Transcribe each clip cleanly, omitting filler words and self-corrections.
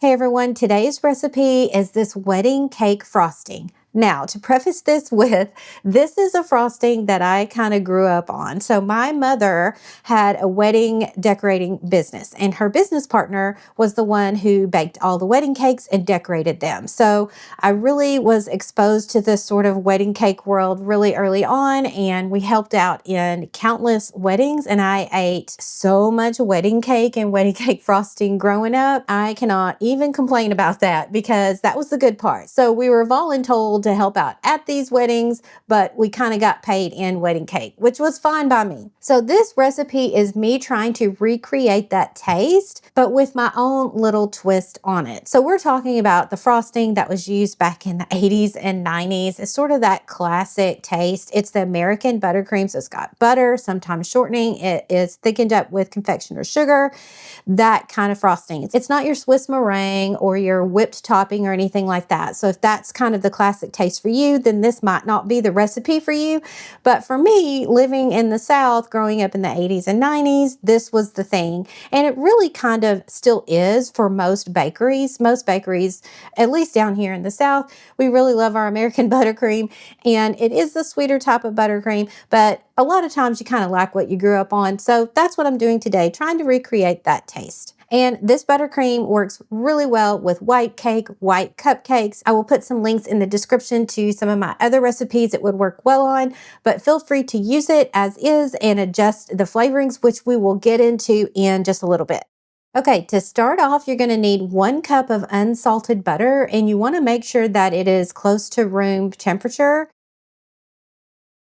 Hey everyone, today's recipe is this wedding cake frosting. Now, to preface this with, this is a frosting that I kind of grew up on. So my mother had a wedding decorating business, and her business partner was the one who baked all the wedding cakes and decorated them. So I really was exposed to this sort of wedding cake world really early on, and we helped out in countless weddings, and I ate so much wedding cake and wedding cake frosting growing up. I cannot even complain about that because that was the good part. So we were voluntold to help out at these weddings, but we kind of got paid in wedding cake, which was fine by me. So this recipe is me trying to recreate that taste, but with my own little twist on it. So we're talking about the frosting that was used back in the 80s and 90s. It's sort of that classic taste. It's the American buttercream, so it's got butter, sometimes shortening. It is thickened up with confectioner's sugar, that kind of frosting. It's not your Swiss meringue or your whipped topping or anything like that. So if that's kind of the classic taste for you, then this might not be the recipe for you. But for me, living in the South, growing up in the 80s and 90s, this was the thing. And it really kind of still is for most bakeries. Most bakeries, at least down here in the South, we really love our American buttercream. And it is the sweeter type of buttercream, but a lot of times you kind of like what you grew up on. So that's what I'm doing today, trying to recreate that taste. And this buttercream works really well with white cake, white cupcakes. I will put some links in the description to some of my other recipes it would work well on, but feel free to use it as is and adjust the flavorings, which we will get into in just a little bit. Okay, to start off, you're going to need 1 cup of unsalted butter, and you want to make sure that it is close to room temperature.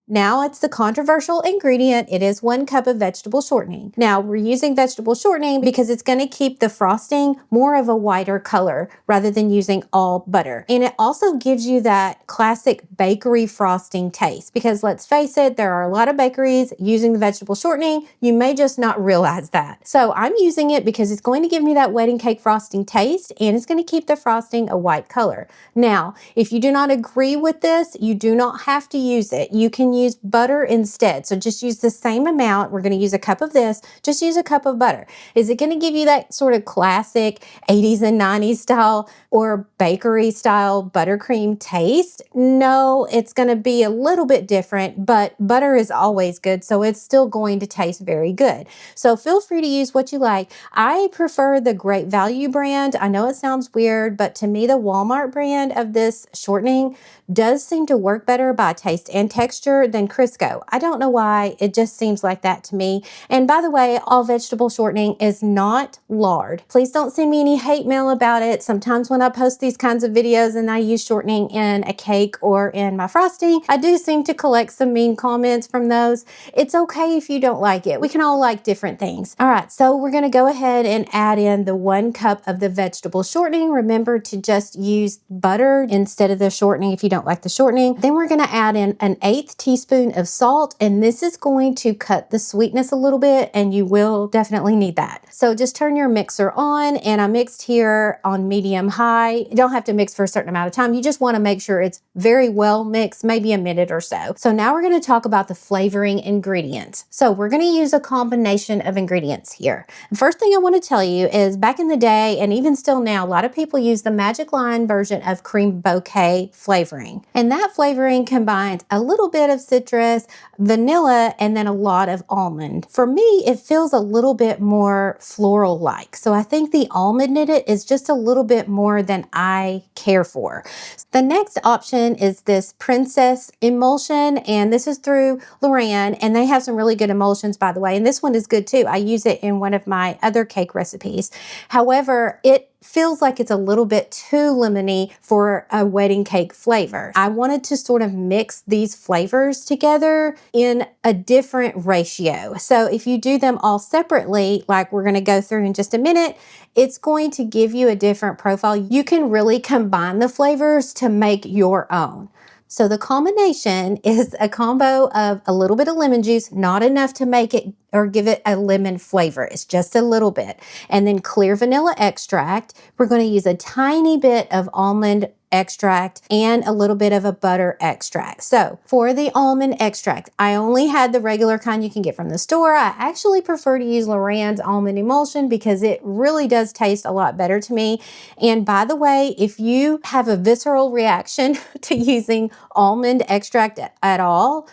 Now it's the controversial ingredient. It is 1 cup of vegetable shortening. Now we're using vegetable shortening because it's going to keep the frosting more of a whiter color rather than using all butter. And it also gives you that classic bakery frosting taste because let's face it, there are a lot of bakeries using the vegetable shortening. You may just not realize that. So I'm using it because it's going to give me that wedding cake frosting taste and it's going to keep the frosting a white color. Now, if you do not agree with this, you do not have to use it. You can use butter instead. So just use the same amount. We're going to use a cup of this. Just use a cup of butter. Is it going to give you that sort of classic 80s and 90s style or bakery style buttercream taste? No, it's going to be a little bit different, but butter is always good. So it's still going to taste very good. So feel free to use what you like. I prefer the Great Value brand. I know it sounds weird, but to me, the Walmart brand of this shortening does seem to work better by taste and texture than Crisco. I don't know why, it just seems like that to me. And by the way, all vegetable shortening is not lard. Please don't send me any hate mail about it. Sometimes when I post these kinds of videos and I use shortening in a cake or in my frosting, I do seem to collect some mean comments from those. It's okay if you don't like it. We can all like different things. All right, so we're gonna go ahead and add in the 1 cup of the vegetable shortening. Remember to just use butter instead of the shortening if you don't like the shortening. Then we're going to add in an 1/8 teaspoon of salt, and this is going to cut the sweetness a little bit, and you will definitely need that. So just turn your mixer on, and I mixed here on medium high. You don't have to mix for a certain amount of time. You just want to make sure it's very well mixed, maybe a minute or so. So now we're going to talk about the flavoring ingredients. So we're going to use a combination of ingredients here. The first thing I want to tell you is back in the day, and even still now, a lot of people use the Magic Line version of cream bouquet flavoring. And that flavoring combines a little bit of citrus, vanilla, and then a lot of almond. For me, it feels a little bit more floral-like. So I think the almond in it is just a little bit more than I care for. The next option is this Princess emulsion, and this is through Loran, and they have some really good emulsions, by the way. And this one is good too. I use it in one of my other cake recipes. However, it feels like it's a little bit too lemony for a wedding cake flavor. I wanted to sort of mix these flavors together in a different ratio. So if you do them all separately, like we're going to go through in just a minute, it's going to give you a different profile. You can really combine the flavors to make your own. So the combination is a combo of a little bit of lemon juice, not enough to make it or give it a lemon flavor. It's just a little bit. And then clear vanilla extract. We're going to use a tiny bit of almond extract and a little bit of a butter extract. So for the almond extract, I only had the regular kind you can get from the store. I actually prefer to use Loran's almond emulsion because it really does taste a lot better to me. And by the way, if you have a visceral reaction to using almond extract at all,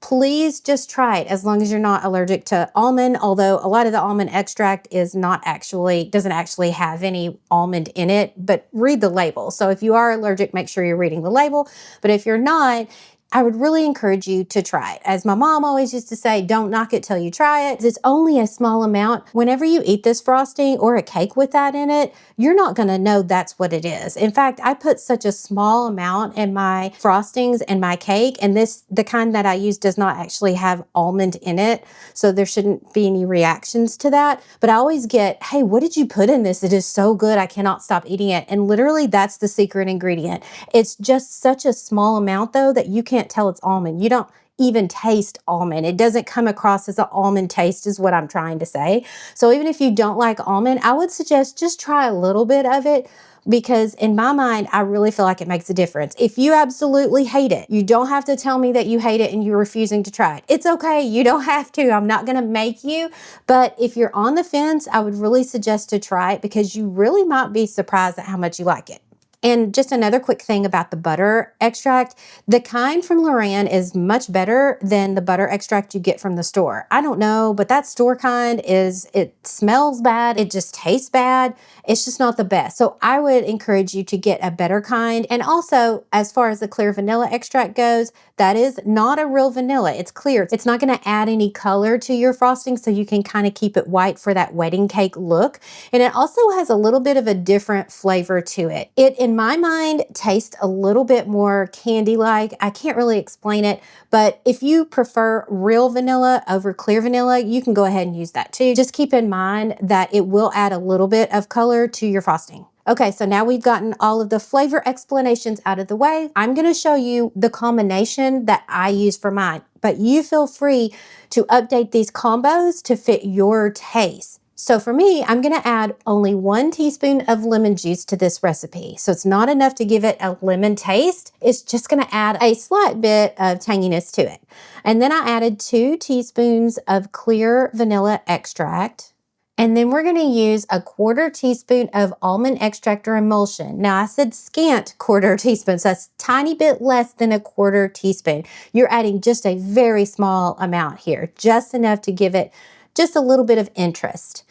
please just try it as long as you're not allergic to almond, although a lot of the almond extract doesn't actually have any almond in it, but read the label. So if you are allergic, make sure you're reading the label. But if you're not, I would really encourage you to try it. As my mom always used to say, don't knock it till you try it. It's only a small amount. Whenever you eat this frosting or a cake with that in it, you're not going to know that's what it is. In fact, I put such a small amount in my frostings and my cake, and the kind that I use does not actually have almond in it, so there shouldn't be any reactions to that. But I always get, hey, what did you put in this? It is so good, I cannot stop eating it. And literally that's the secret ingredient. It's just such a small amount though that you can't tell it's almond. You don't even taste almond. It doesn't come across as an almond taste is what I'm trying to say. So even if you don't like almond, I would suggest just try a little bit of it, because in my mind, I really feel like it makes a difference. If you absolutely hate it, you don't have to tell me that you hate it and you're refusing to try it. It's okay. You don't have to. I'm not going to make you. But if you're on the fence, I would really suggest to try it because you really might be surprised at how much you like it. And just another quick thing about the butter extract, the kind from Loran is much better than the butter extract you get from the store. I don't know, but that store kind it smells bad. It just tastes bad. It's just not the best. So I would encourage you to get a better kind. And also, as far as the clear vanilla extract goes, that is not a real vanilla. It's clear. It's not going to add any color to your frosting, so you can kind of keep it white for that wedding cake look. And it also has a little bit of a different flavor to it. It, in my mind, tastes a little bit more candy-like. I can't really explain it, but if you prefer real vanilla over clear vanilla, you can go ahead and use that too. Just keep in mind that it will add a little bit of color to your frosting. Okay, so now we've gotten all of the flavor explanations out of the way. I'm going to show you the combination that I use for mine, but you feel free to update these combos to fit your taste. So for me, I'm going to add only 1 teaspoon of lemon juice to this recipe. So it's not enough to give it a lemon taste. It's just going to add a slight bit of tanginess to it. And then I added 2 teaspoons of clear vanilla extract. And then we're going to use a 1/4 teaspoon of almond extract or emulsion. Now I said scant 1/4 teaspoon, so that's a tiny bit less than a 1/4 teaspoon. You're adding just a very small amount here, just enough to give it just a little bit of interest.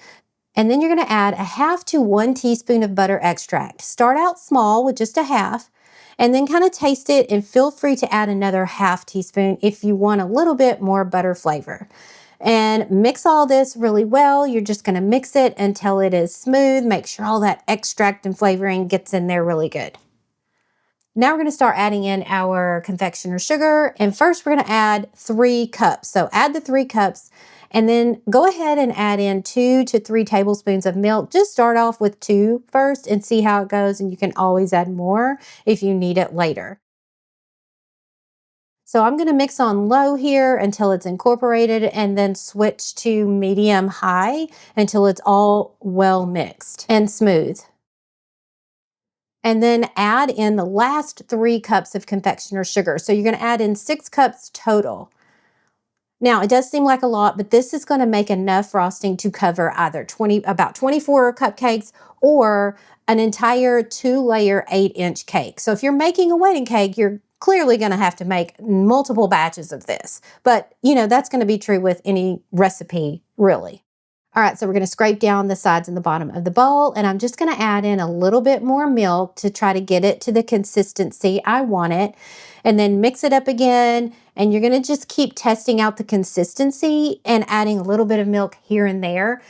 And then you're going to add a 1/2 to 1 teaspoon of butter extract. Start out small with just a 1/2, and then kind of taste it, and feel free to add another 1/2 teaspoon if you want a little bit more butter flavor. And mix all this really well. You're just going to mix it until it is smooth. Make sure all that extract and flavoring gets in there really good. Now we're going to start adding in our confectioner sugar. And first we're going to add 3 cups. So add the 3 cups and then go ahead and add in 2 to 3 tablespoons of milk. Just start off with 2 first and see how it goes. And you can always add more if you need it later. So I'm going to mix on low here until it's incorporated, and then switch to medium high until it's all well mixed and smooth. And then add in the last 3 cups of confectioner sugar. So you're going to add in 6 cups total. Now, it does seem like a lot, but this is going to make enough frosting to cover either about 24 cupcakes or an entire 2-layer 8-inch cake. So if you're making a wedding cake, you're clearly going to have to make multiple batches of this. But, that's going to be true with any recipe, really. All right, so we're going to scrape down the sides and the bottom of the bowl, and I'm just going to add in a little bit more milk to try to get it to the consistency I want it, and then mix it up again, and you're going to just keep testing out the consistency and adding a little bit of milk here and there.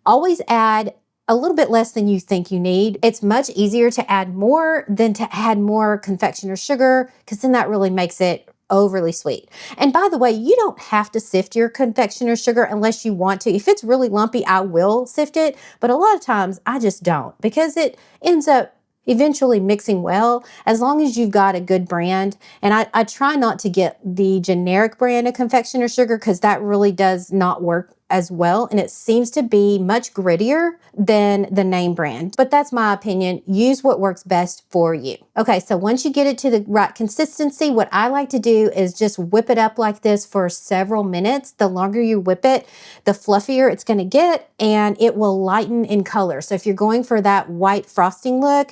Always add a little bit less than you think you need. It's much easier to add more than to add more confectioner sugar, because then that really makes it overly sweet. And by the way, you don't have to sift your confectioner sugar unless you want to. If it's really lumpy, I will sift it, but a lot of times I just don't, because it ends up eventually mixing well, as long as you've got a good brand. And I try not to get the generic brand of confectioner sugar, because that really does not work as well, and it seems to be much grittier than the name brand. But that's my opinion. Use what works best for you. Okay, so once you get it to the right consistency, what I like to do is just whip it up like this for several minutes. The longer you whip it, the fluffier it's going to get, and it will lighten in color. So if you're going for that white frosting look,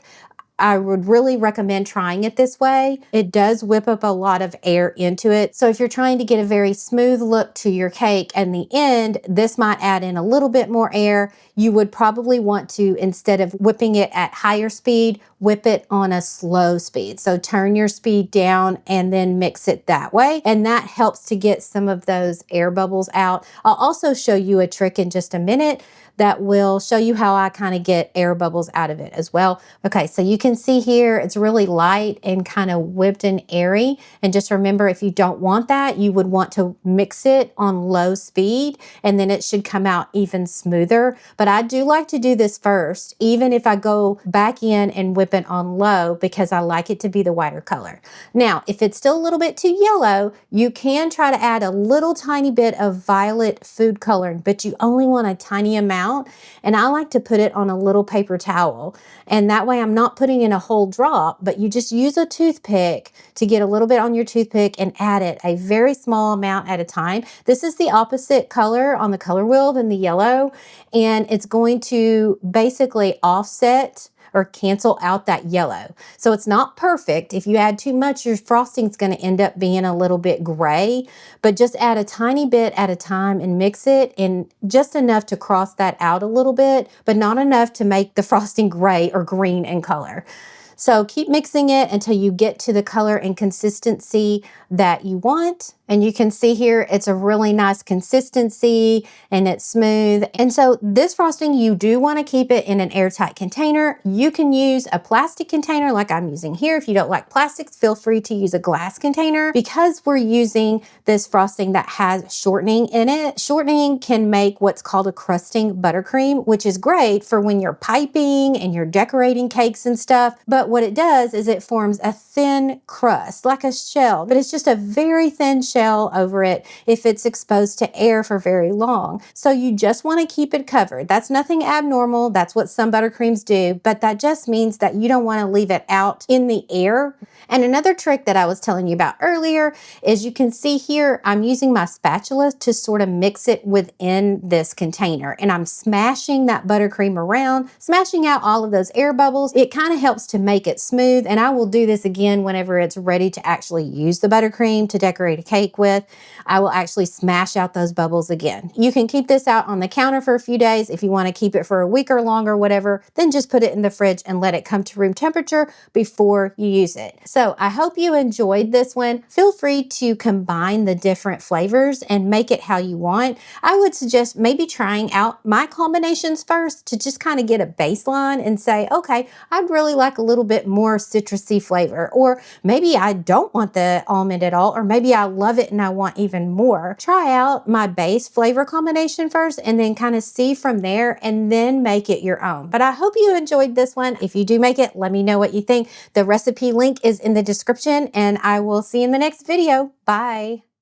I would really recommend trying it this way. It does whip up a lot of air into it. So if you're trying to get a very smooth look to your cake in the end, this might add in a little bit more air. You would probably want to, instead of whipping it at higher speed, whip it on a slow speed. So turn your speed down and then mix it that way. And that helps to get some of those air bubbles out. I'll also show you a trick in just a minute that will show you how I kind of get air bubbles out of it as well. Okay, so you can see here, it's really light and kind of whipped and airy. And just remember, if you don't want that, you would want to mix it on low speed, and then it should come out even smoother. But I do like to do this first, even if I go back in and whip it on low, because I like it to be the whiter color. Now, if it's still a little bit too yellow, you can try to add a little tiny bit of violet food coloring, but you only want a tiny amount. And I like to put it on a little paper towel. And that way I'm not putting in a whole drop, but you just use a toothpick to get a little bit on your toothpick and add it a very small amount at a time. This is the opposite color on the color wheel than the yellow. And it's going to basically offset or cancel out that yellow. So it's not perfect. If you add too much, your frosting's going to end up being a little bit gray, but just add a tiny bit at a time and mix it, and just enough to cross that out a little bit, but not enough to make the frosting gray or green in color. So keep mixing it until you get to the color and consistency that you want. And you can see here, it's a really nice consistency and it's smooth. And so this frosting, you do want to keep it in an airtight container. You can use a plastic container like I'm using here. If you don't like plastics, feel free to use a glass container. Because we're using this frosting that has shortening in it, shortening can make what's called a crusting buttercream, which is great for when you're piping and you're decorating cakes and stuff. But what it does is it forms a thin crust, like a shell, but it's just a very thin shell over it if it's exposed to air for very long. So you just want to keep it covered. That's nothing abnormal. That's what some buttercreams do, but that just means that you don't want to leave it out in the air. And another trick that I was telling you about earlier is you can see here, I'm using my spatula to sort of mix it within this container, and I'm smashing that buttercream around, smashing out all of those air bubbles. It kind of helps to make it smooth, and I will do this again whenever it's ready to actually use the buttercream to decorate a cake with. I will actually smash out those bubbles again. You can keep this out on the counter for a few days. If you want to keep it for a week or longer, whatever, then just put it in the fridge and let it come to room temperature before you use it. So I hope you enjoyed this one. Feel free to combine the different flavors and make it how you want. I would suggest maybe trying out my combinations first to just kind of get a baseline and say, okay, I'd really like a little bit more citrusy flavor, or maybe I don't want the almond at all, or maybe I love it and I want even more. Try out my base flavor combination first and then kind of see from there and then make it your own. But I hope you enjoyed this one. If you do make it, let me know what you think. The recipe link is in the description, and I will see you in the next video. Bye.